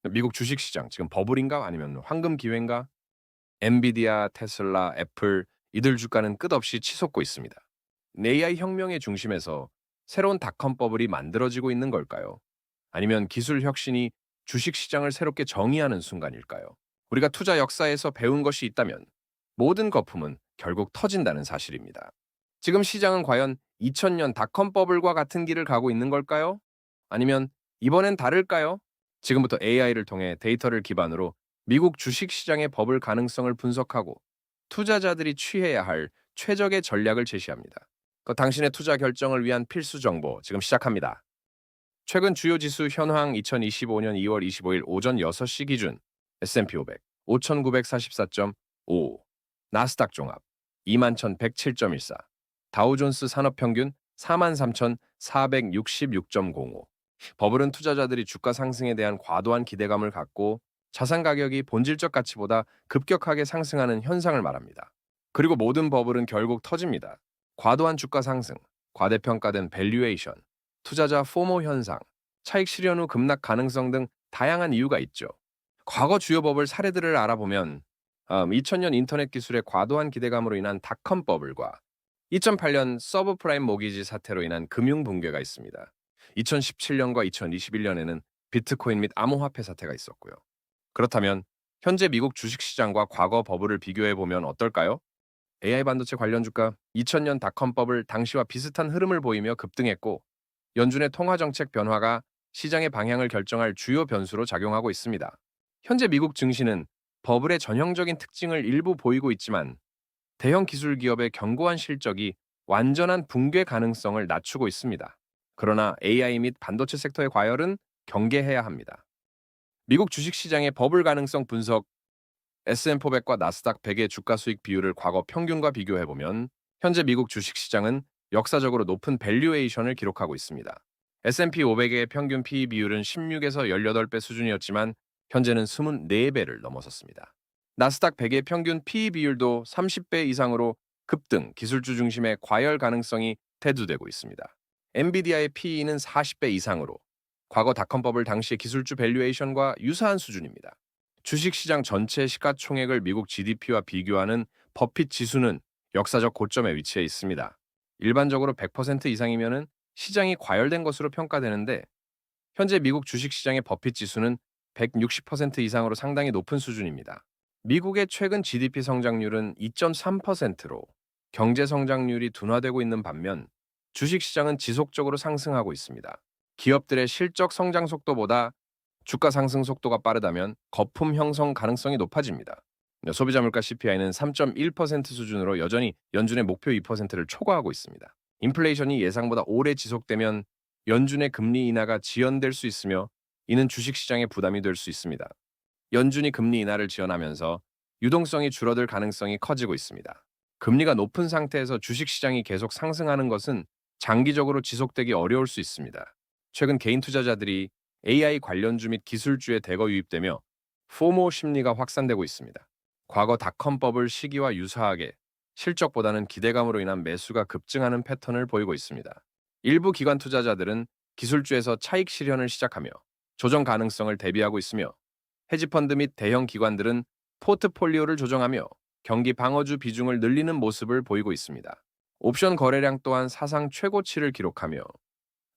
미국 주식시장 지금 버블인가 아니면 황금 기회인가? 엔비디아, 테슬라, 애플 이들 주가는 끝없이 치솟고 있습니다. AI 혁명의 중심에서 새로운 닷컴 버블이 만들어지고 있는 걸까요? 아니면 기술 혁신이 주식시장을 새롭게 정의하는 순간일까요? 우리가 투자 역사에서 배운 것이 있다면 모든 거품은 결국 터진다는 사실입니다. 지금 시장은 과연 2000년 닷컴 버블과 같은 길을 가고 있는 걸까요? 아니면 이번엔 다를까요? 지금부터 AI를 통해 데이터를 기반으로 미국 주식시장의 버블 가능성을 분석하고 투자자들이 취해야 할 최적의 전략을 제시합니다. 당신의 투자 결정을 위한 필수 정보 지금 시작합니다. 최근 주요 지수 현황 2025년 2월 25일 오전 6시 기준 S&P 500 5,944.55, 나스닥 종합 21,107.14, 다우존스 산업평균 43,466.05. 버블은 투자자들이 주가 상승에 대한 과도한 기대감을 갖고 자산 가격이 본질적 가치보다 급격하게 상승하는 현상을 말합니다. 그리고 모든 버블은 결국 터집니다. 과도한 주가 상승, 과대평가된 밸류에이션, 투자자 포모 현상, 차익 실현 후 급락 가능성 등 다양한 이유가 있죠. 과거 주요 버블 사례들을 알아보면 2000년 인터넷 기술의 과도한 기대감으로 인한 닷컴 버블과 2008년 서브프라임 모기지 사태로 인한 금융 붕괴가 있습니다. 2017년과 2021년에는 비트코인 및 암호화폐 사태가 있었고요. 그렇다면 현재 미국 주식시장과 과거 버블을 비교해 보면 어떨까요? AI 반도체 관련 주가 2000년 닷컴 버블 당시와 비슷한 흐름을 보이며 급등했고 연준의 통화 정책 변화가 시장의 방향을 결정할 주요 변수로 작용하고 있습니다. 현재 미국 증시는 버블의 전형적인 특징을 일부 보이고 있지만 대형 기술 기업의 견고한 실적이 완전한 붕괴 가능성을 낮추고 있습니다. 그러나 AI 및 반도체 섹터의 과열은 경계해야 합니다. 미국 주식시장의 버블 가능성 분석 S&P 500과 나스닥 100의 주가 수익 비율을 과거 평균과 비교해보면 현재 미국 주식시장은 역사적으로 높은 밸류에이션을 기록하고 있습니다. S&P 500의 평균 PE 비율은 16에서 18배 수준이었지만 현재는 24배를 넘어섰습니다. 나스닥 100의 평균 PE 비율도 30배 이상으로 급등, 기술주 중심의 과열 가능성이 대두되고 있습니다. 엔비디아의 PE는 40배 이상으로 과거 닷컴 버블 당시의 기술주 밸류에이션과 유사한 수준입니다. 주식시장 전체 시가총액을 미국 GDP와 비교하는 버핏 지수는 역사적 고점에 위치해 있습니다. 일반적으로 100% 이상이면 시장이 과열된 것으로 평가되는데 현재 미국 주식시장의 버핏 지수는 160% 이상으로 상당히 높은 수준입니다. 미국의 최근 GDP 성장률은 2.3%로 경제 성장률이 둔화되고 있는 반면 주식시장은 지속적으로 상승하고 있습니다. 기업들의 실적 성장 속도보다 주가 상승 속도가 빠르다면 거품 형성 가능성이 높아집니다. 소비자 물가 CPI는 3.1% 수준으로 여전히 연준의 목표 2%를 초과하고 있습니다. 인플레이션이 예상보다 오래 지속되면 연준의 금리 인하가 지연될 수 있으며 이는 주식시장에 부담이 될 수 있습니다. 연준이 금리 인하를 지연하면서 유동성이 줄어들 가능성이 커지고 있습니다. 금리가 높은 상태에서 주식시장이 계속 상승하는 것은 장기적으로 지속되기 어려울 수 있습니다. 최근 개인 투자자들이 AI 관련주 및 기술주에 대거 유입되며 포모 심리가 확산되고 있습니다. 과거 닷컴 버블 시기와 유사하게 실적보다는 기대감으로 인한 매수가 급증하는 패턴을 보이고 있습니다. 일부 기관 투자자들은 기술주에서 차익 실현을 시작하며 조정 가능성을 대비하고 있으며 헤지펀드 및 대형 기관들은 포트폴리오를 조정하며 경기 방어주 비중을 늘리는 모습을 보이고 있습니다. 옵션 거래량 또한 사상 최고치를 기록하며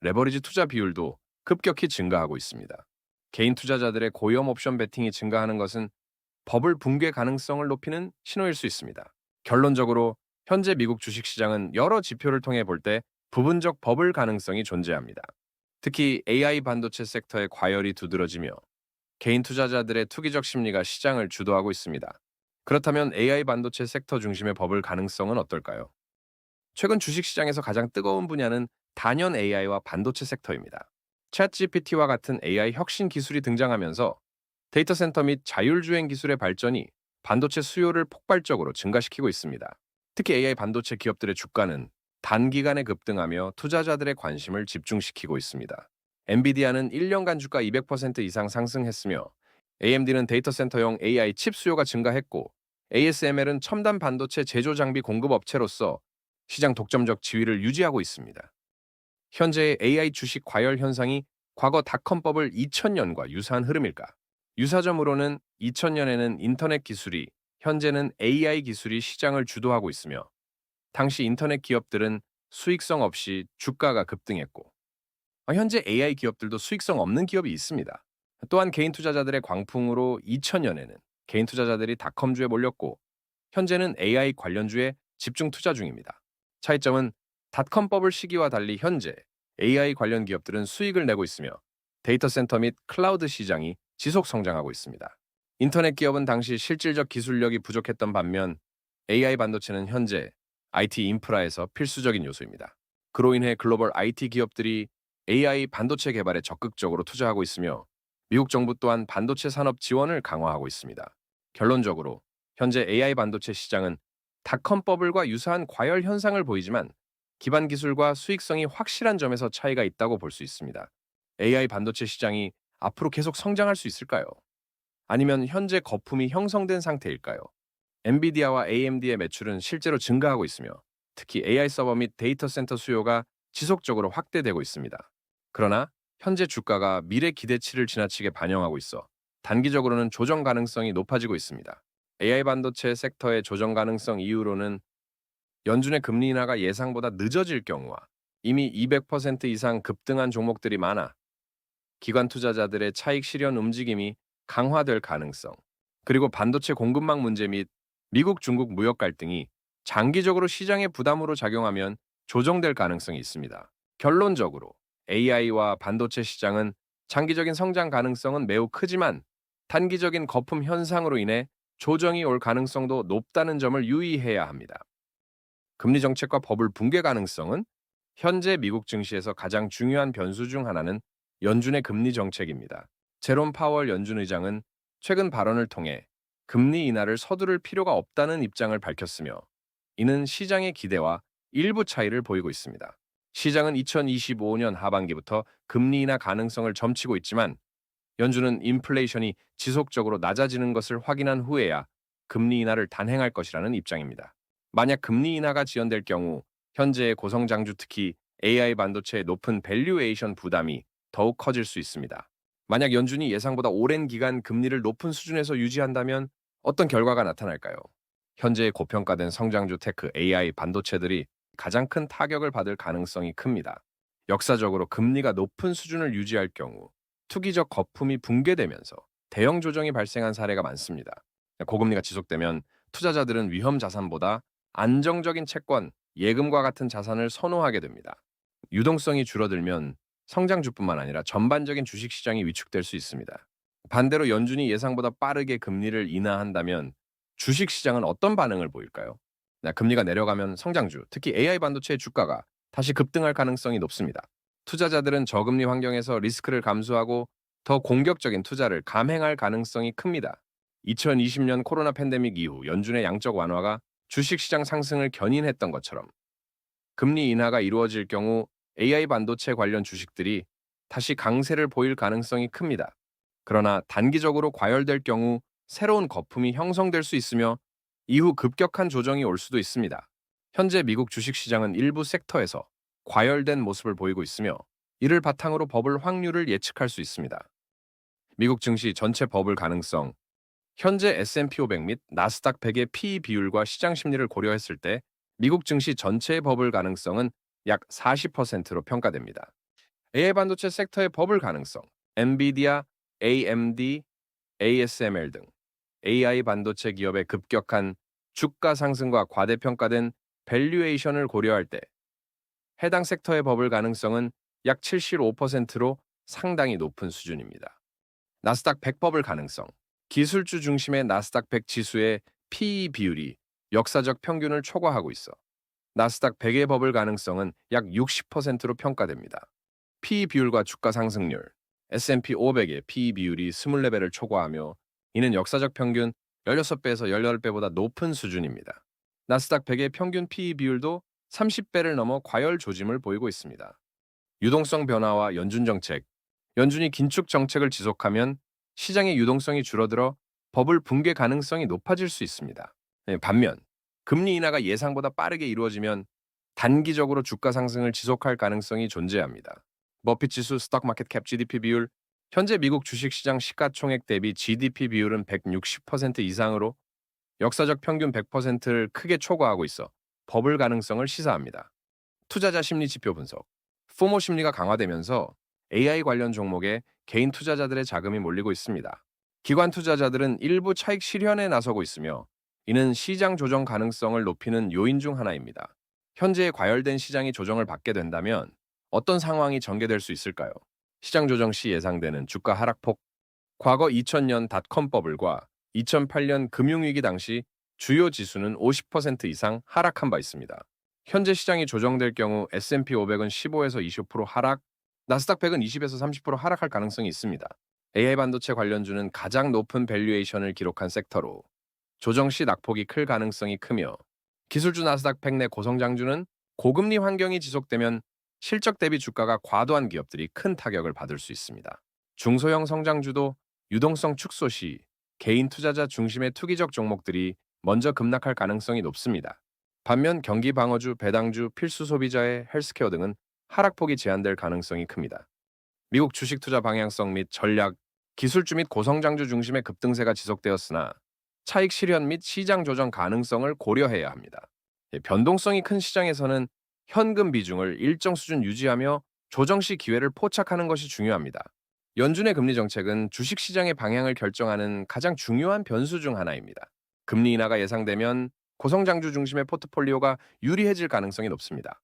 레버리지 투자 비율도 급격히 증가하고 있습니다. 개인 투자자들의 고위험 옵션 베팅이 증가하는 것은 버블 붕괴 가능성을 높이는 신호일 수 있습니다. 결론적으로 현재 미국 주식시장은 여러 지표를 통해 볼 때 부분적 버블 가능성이 존재합니다. 특히 AI 반도체 섹터의 과열이 두드러지며 개인 투자자들의 투기적 심리가 시장을 주도하고 있습니다. 그렇다면 AI 반도체 섹터 중심의 버블 가능성은 어떨까요? 최근 주식시장에서 가장 뜨거운 분야는 단연 AI와 반도체 섹터입니다. 챗GPT와 같은 AI 혁신 기술이 등장하면서 데이터 센터 및 자율주행 기술의 발전이 반도체 수요를 폭발적으로 증가시키고 있습니다. 특히 AI 반도체 기업들의 주가는 단기간에 급등하며 투자자들의 관심을 집중시키고 있습니다. 엔비디아는 1년간 주가 200% 이상 상승했으며 AMD는 데이터 센터용 AI 칩 수요가 증가했고 ASML은 첨단 반도체 제조 장비 공급 업체로서 시장 독점적 지위를 유지하고 있습니다. 현재의 AI 주식 과열 현상이 과거 닷컴 버블 2000년과 유사한 흐름일까? 유사점으로는 2000년에는 인터넷 기술이, 현재는 AI 기술이 시장을 주도하고 있으며 당시 인터넷 기업들은 수익성 없이 주가가 급등했고 현재 AI 기업들도 수익성 없는 기업이 있습니다. 또한 개인 투자자들의 광풍으로 2000년에는 개인 투자자들이 닷컴주에 몰렸고 현재는 AI 관련주에 집중 투자 중입니다. 차이점은 닷컴 버블 시기와 달리 현재 AI 관련 기업들은 수익을 내고 있으며 데이터 센터 및 클라우드 시장이 지속 성장하고 있습니다. 인터넷 기업은 당시 실질적 기술력이 부족했던 반면 AI 반도체는 현재 IT 인프라에서 필수적인 요소입니다. 그로 인해 글로벌 IT 기업들이 AI 반도체 개발에 적극적으로 투자하고 있으며 미국 정부 또한 반도체 산업 지원을 강화하고 있습니다. 결론적으로 현재 AI 반도체 시장은 닷컴 버블과 유사한 과열 현상을 보이지만 기반 기술과 수익성이 확실한 점에서 차이가 있다고 볼 수 있습니다. AI 반도체 시장이 앞으로 계속 성장할 수 있을까요? 아니면 현재 거품이 형성된 상태일까요? 엔비디아와 AMD의 매출은 실제로 증가하고 있으며 특히 AI 서버 및 데이터 센터 수요가 지속적으로 확대되고 있습니다. 그러나 현재 주가가 미래 기대치를 지나치게 반영하고 있어 단기적으로는 조정 가능성이 높아지고 있습니다. AI 반도체 섹터의 조정 가능성 이유로는 연준의 금리 인하가 예상보다 늦어질 경우와 이미 200% 이상 급등한 종목들이 많아 기관 투자자들의 차익 실현 움직임이 강화될 가능성, 그리고 반도체 공급망 문제 및 미국 중국 무역 갈등이 장기적으로 시장의 부담으로 작용하면 조정될 가능성이 있습니다. 결론적으로 AI와 반도체 시장은 장기적인 성장 가능성은 매우 크지만 단기적인 거품 현상으로 인해 조정이 올 가능성도 높다는 점을 유의해야 합니다. 금리 정책과 버블 붕괴 가능성은 현재 미국 증시에서 가장 중요한 변수 중 하나는 연준의 금리 정책입니다. 제롬 파월 연준 의장은 최근 발언을 통해 금리 인하를 서두를 필요가 없다는 입장을 밝혔으며 이는 시장의 기대와 일부 차이를 보이고 있습니다. 시장은 2025년 하반기부터 금리 인하 가능성을 점치고 있지만 연준은 인플레이션이 지속적으로 낮아지는 것을 확인한 후에야 금리 인하를 단행할 것이라는 입장입니다. 만약 금리 인하가 지연될 경우 현재의 고성장주 특히 AI 반도체의 높은 밸류에이션 부담이 더욱 커질 수 있습니다. 만약 연준이 예상보다 오랜 기간 금리를 높은 수준에서 유지한다면 어떤 결과가 나타날까요? 현재 고평가된 성장주 테크 AI 반도체들이 가장 큰 타격을 받을 가능성이 큽니다. 역사적으로 금리가 높은 수준을 유지할 경우 투기적 거품이 붕괴되면서 대형 조정이 발생한 사례가 많습니다. 고금리가 지속되면 투자자들은 위험 자산보다 안정적인 채권, 예금과 같은 자산을 선호하게 됩니다. 유동성이 줄어들면 성장주뿐만 아니라 전반적인 주식시장이 위축될 수 있습니다. 반대로 연준이 예상보다 빠르게 금리를 인하한다면 주식시장은 어떤 반응을 보일까요? 금리가 내려가면 성장주, 특히 AI 반도체의 주가가 다시 급등할 가능성이 높습니다. 투자자들은 저금리 환경에서 리스크를 감수하고 더 공격적인 투자를 감행할 가능성이 큽니다. 2020년 코로나 팬데믹 이후 연준의 양적 완화가 주식시장 상승을 견인했던 것처럼 금리 인하가 이루어질 경우 AI 반도체 관련 주식들이 다시 강세를 보일 가능성이 큽니다. 그러나 단기적으로 과열될 경우 새로운 거품이 형성될 수 있으며 이후 급격한 조정이 올 수도 있습니다. 현재 미국 주식시장은 일부 섹터에서 과열된 모습을 보이고 있으며 이를 바탕으로 버블 확률을 예측할 수 있습니다. 미국 증시 전체 버블 가능성, 현재 S&P 500 및 나스닥 100의 PE 비율과 시장 심리를 고려했을 때 미국 증시 전체의 버블 가능성은 약 40%로 평가됩니다. AI 반도체 섹터의 버블 가능성, 엔비디아, AMD, ASML 등 AI 반도체 기업의 급격한 주가 상승과 과대평가된 밸류에이션을 고려할 때 해당 섹터의 버블 가능성은 약 75%로 상당히 높은 수준입니다. 나스닥 100 버블 가능성, 기술주 중심의 나스닥 100 지수의 PE 비율이 역사적 평균을 초과하고 있어 나스닥 100의 버블 가능성은 약 60%로 평가됩니다. PE 비율과 주가 상승률, S&P 500의 PE 비율이 24배를 초과하며 이는 역사적 평균 16배에서 18배보다 높은 수준입니다. 나스닥 100의 평균 PE 비율도 30배를 넘어 과열 조짐을 보이고 있습니다. 유동성 변화와 연준 정책, 연준이 긴축 정책을 지속하면 시장의 유동성이 줄어들어 버블 붕괴 가능성이 높아질 수 있습니다. 반면 금리 인하가 예상보다 빠르게 이루어지면 단기적으로 주가 상승을 지속할 가능성이 존재합니다. 버핏 지수 스톡마켓 캡 GDP 비율 현재 미국 주식시장 시가총액 대비 GDP 비율은 160% 이상으로 역사적 평균 100%를 크게 초과하고 있어 버블 가능성을 시사합니다. 투자자 심리 지표 분석. 포모 심리가 강화되면서 AI 관련 종목에 개인 투자자들의 자금이 몰리고 있습니다. 기관 투자자들은 일부 차익 실현에 나서고 있으며 이는 시장 조정 가능성을 높이는 요인 중 하나입니다. 현재 과열된 시장이 조정을 받게 된다면 어떤 상황이 전개될 수 있을까요? 시장 조정 시 예상되는 주가 하락폭. 과거 2000년 닷컴 버블과 2008년 금융위기 당시 주요 지수는 50% 이상 하락한 바 있습니다. 현재 시장이 조정될 경우 S&P 500은 15에서 20% 하락, 나스닥 100은 20에서 30% 하락할 가능성이 있습니다. AI 반도체 관련주는 가장 높은 밸류에이션을 기록한 섹터로 조정 시 낙폭이 클 가능성이 크며 기술주 나스닥 100 내 고성장주는 고금리 환경이 지속되면 실적 대비 주가가 과도한 기업들이 큰 타격을 받을 수 있습니다. 중소형 성장주도 유동성 축소 시 개인 투자자 중심의 투기적 종목들이 먼저 급락할 가능성이 높습니다. 반면 경기 방어주, 배당주, 필수 소비자의 헬스케어 등은 하락폭이 제한될 가능성이 큽니다. 미국 주식 투자 방향성 및 전략, 기술주 및 고성장주 중심의 급등세가 지속되었으나 차익 실현 및 시장 조정 가능성을 고려해야 합니다. 변동성이 큰 시장에서는 현금 비중을 일정 수준 유지하며 조정 시 기회를 포착하는 것이 중요합니다. 연준의 금리 정책은 주식 시장의 방향을 결정하는 가장 중요한 변수 중 하나입니다. 금리 인하가 예상되면 고성장주 중심의 포트폴리오가 유리해질 가능성이 높습니다.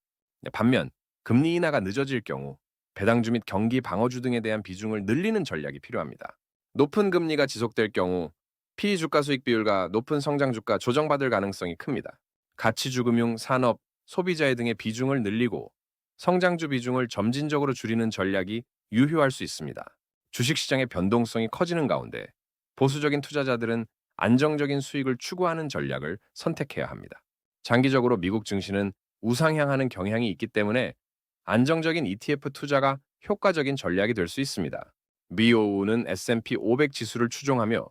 반면 금리 인하가 늦어질 경우 배당주 및 경기 방어주 등에 대한 비중을 늘리는 전략이 필요합니다. 높은 금리가 지속될 경우 PE 주가 수익 비율과 높은 성장 주가 조정받을 가능성이 큽니다. 가치주 금융, 산업, 소비자의 등의 비중을 늘리고 성장주 비중을 점진적으로 줄이는 전략이 유효할 수 있습니다. 주식시장의 변동성이 커지는 가운데 보수적인 투자자들은 안정적인 수익을 추구하는 전략을 선택해야 합니다. 장기적으로 미국 증시는 우상향하는 경향이 있기 때문에 안정적인 ETF 투자가 효과적인 전략이 될 수 있습니다. BOO는 S&P 500 지수를 추종하며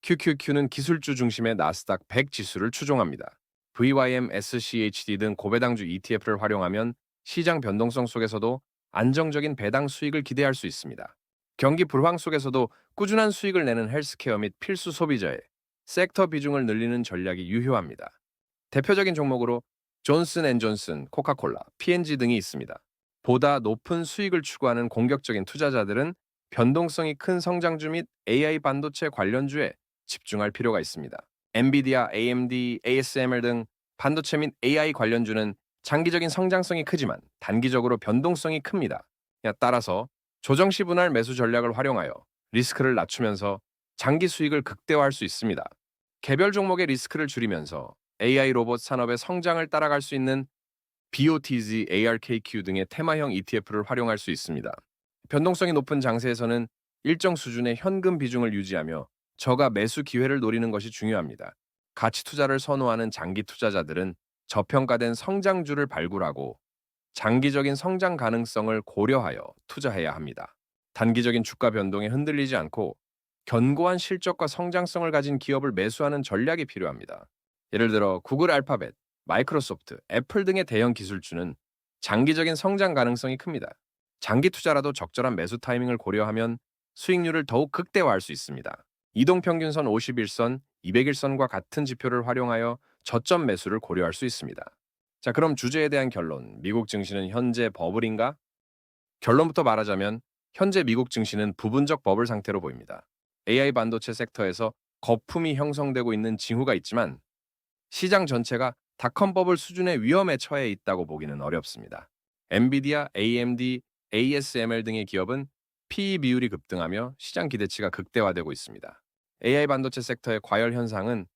QQQ는 기술주 중심의 나스닥 100 지수를 추종합니다. VYM, SCHD 등 고배당주 ETF를 활용하면 시장 변동성 속에서도 안정적인 배당 수익을 기대할 수 있습니다. 경기 불황 속에서도 꾸준한 수익을 내는 헬스케어 및 필수 소비자의 섹터 비중을 늘리는 전략이 유효합니다. 대표적인 종목으로 존슨앤존슨, 코카콜라, P&G 등이 있습니다. 보다 높은 수익을 추구하는 공격적인 투자자들은 변동성이 큰 성장주 및 AI 반도체 관련주에 집중할 필요가 있습니다. 엔비디아, AMD, ASML 등 반도체 및 AI 관련주는 장기적인 성장성이 크지만 단기적으로 변동성이 큽니다. 따라서 조정 시 분할 매수 전략을 활용하여 리스크를 낮추면서 장기 수익을 극대화할 수 있습니다. 개별 종목의 리스크를 줄이면서 AI 로봇 산업의 성장을 따라갈 수 있는 BOTZ, ARKQ 등의 테마형 ETF를 활용할 수 있습니다. 변동성이 높은 장세에서는 일정 수준의 현금 비중을 유지하며 저가 매수 기회를 노리는 것이 중요합니다. 가치 투자를 선호하는 장기 투자자들은 저평가된 성장주를 발굴하고 장기적인 성장 가능성을 고려하여 투자해야 합니다. 단기적인 주가 변동에 흔들리지 않고 견고한 실적과 성장성을 가진 기업을 매수하는 전략이 필요합니다. 예를 들어 구글 알파벳, 마이크로소프트, 애플 등의 대형 기술주는 장기적인 성장 가능성이 큽니다. 장기 투자라도 적절한 매수 타이밍을 고려하면 수익률을 더욱 극대화할 수 있습니다. 이동평균선 51선, 200일선과 같은 지표를 활용하여 저점 매수를 고려할 수 있습니다. 자, 그럼 주제에 대한 결론. 미국 증시는 현재 버블인가? 결론부터 말하자면 현재 미국 증시는 부분적 버블 상태로 보입니다. AI 반도체 섹터에서 거품이 형성되고 있는 징후가 있지만 시장 전체가 닷컴 버블 수준의 위험에 처해 있다고 보기는 어렵습니다. 엔비디아, AMD, ASML 등의 기업은 PE 비율이 급등하며 시장 기대치가 극대화되고 있습니다. AI 반도체 섹터의 과열 현상은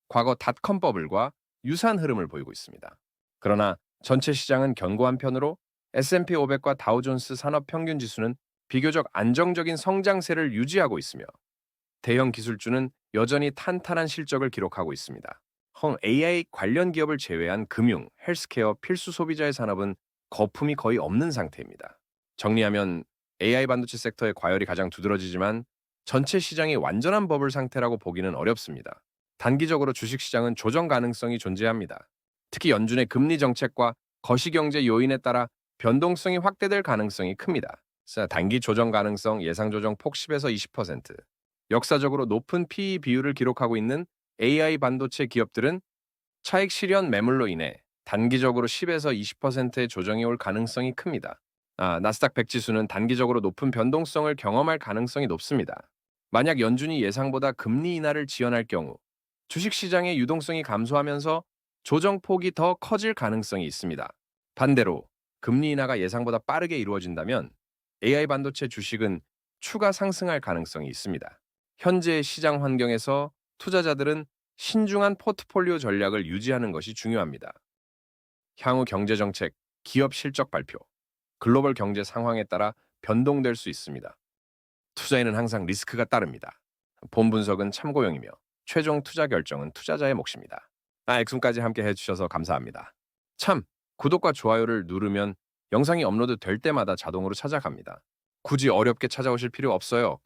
과거 닷컴 버블과 유사한 흐름을 보이고 있습니다. 그러나 전체 시장은 견고한 편으로 S&P 500과 다우존스 산업 평균 지수는 비교적 안정적인 성장세를 유지하고 있으며 대형 기술주는 여전히 탄탄한 실적을 기록하고 있습니다. AI 관련 기업을 제외한 금융, 헬스케어, 필수 소비자의 산업은 거품이 거의 없는 상태입니다. 정리하면 AI 반도체 섹터의 과열이 가장 두드러지지만 전체 시장이 완전한 버블 상태라고 보기는 어렵습니다. 단기적으로 주식시장은 조정 가능성이 존재합니다. 특히 연준의 금리 정책과 거시경제 요인에 따라 변동성이 확대될 가능성이 큽니다. 단기 조정 가능성 예상 조정 폭 10에서 20%. 역사적으로 높은 PE 비율을 기록하고 있는 AI 반도체 기업들은 차익 실현 매물로 인해 단기적으로 10에서 20%의 조정이 올 가능성이 큽니다. 나스닥 100 지수는 단기적으로 높은 변동성을 경험할 가능성이 높습니다. 만약 연준이 예상보다 금리 인하를 지연할 경우 주식시장의 유동성이 감소하면서 조정폭이 더 커질 가능성이 있습니다. 반대로 금리 인하가 예상보다 빠르게 이루어진다면 AI 반도체 주식은 추가 상승할 가능성이 있습니다. 현재의 시장 환경에서 투자자들은 신중한 포트폴리오 전략을 유지하는 것이 중요합니다. 향후 경제 정책, 기업 실적 발표, 글로벌 경제 상황에 따라 변동될 수 있습니다. 투자에는 항상 리스크가 따릅니다. 본 분석은 참고용이며 최종 투자 결정은 투자자의 몫입니다. 엑숨까지 함께 해주셔서 감사합니다. 참, 구독과 좋아요를 누르면 영상이 업로드 될 때마다 자동으로 찾아갑니다. 굳이 어렵게 찾아오실 필요 없어요.